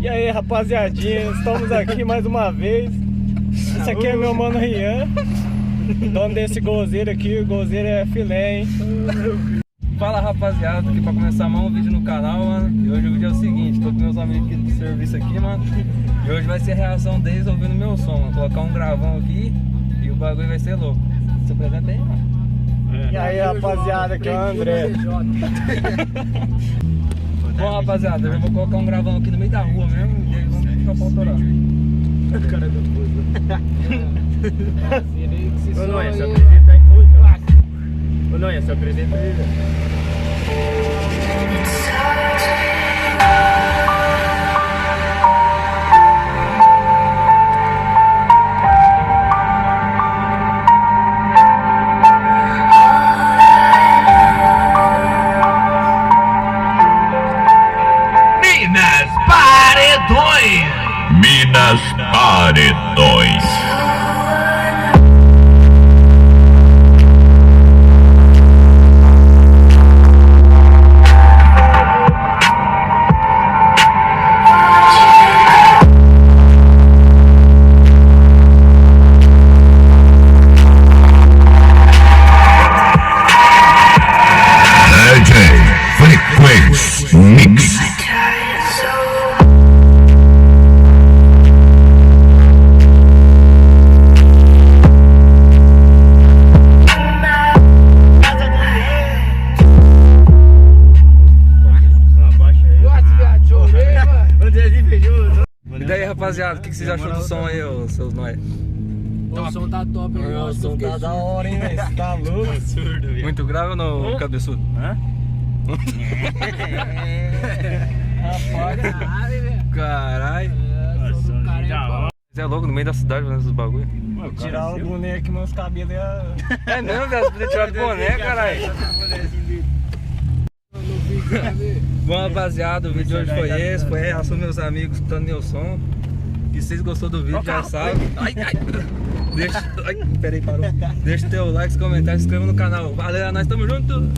E aí, rapaziadinha, estamos aqui mais uma vez. Esse aqui é meu mano Rian, dono desse gozeiro aqui. O gozeiro é filé, hein? Fala, rapaziada, tô aqui pra começar mais um vídeo no canal, mano. E hoje o vídeo é o seguinte, tô com meus amigos aqui do serviço aqui, mano. E hoje vai ser a reação deles ouvindo meu som, mano. Colocar um gravão aqui e o bagulho vai ser louco. Se apresenta aí, mano. E aí, rapaziada, aqui é o André. Bom, rapaziada, eu já vou colocar um gravão aqui no meio da rua mesmo e eles vão ficar pra autorar. O cara é doido. Ô, Noia, se apresenta aí. Ô, Noia, se apresenta aí, velho. Minas Paredões. Minas Paredões. DJ Frequency Mix. E daí, rapaziada, o que vocês acham do som aí, ô, seus nóis? O som tá top, hein? O som tá da hora, hein, velho? Tá louco? Absurdo, viu? Muito grave ou não, cabeçudo? Hã? Rapaz, Caralho. Você é louco no meio da cidade fazendo esses bagulho? vou tirar o boneco aqui, meus cabelos ia... É mesmo, velho? Você podia tirar o boné, caralho. Bom, rapaziada, o vídeo de hoje foi esse. Foi a reação dos meus amigos escutando meu som. E se vocês gostou do vídeo, já sabem. Ai, deixa. Ai, peraí, parou. Deixa o teu like, comentário, se inscreva no canal. Valeu, nós tamo junto!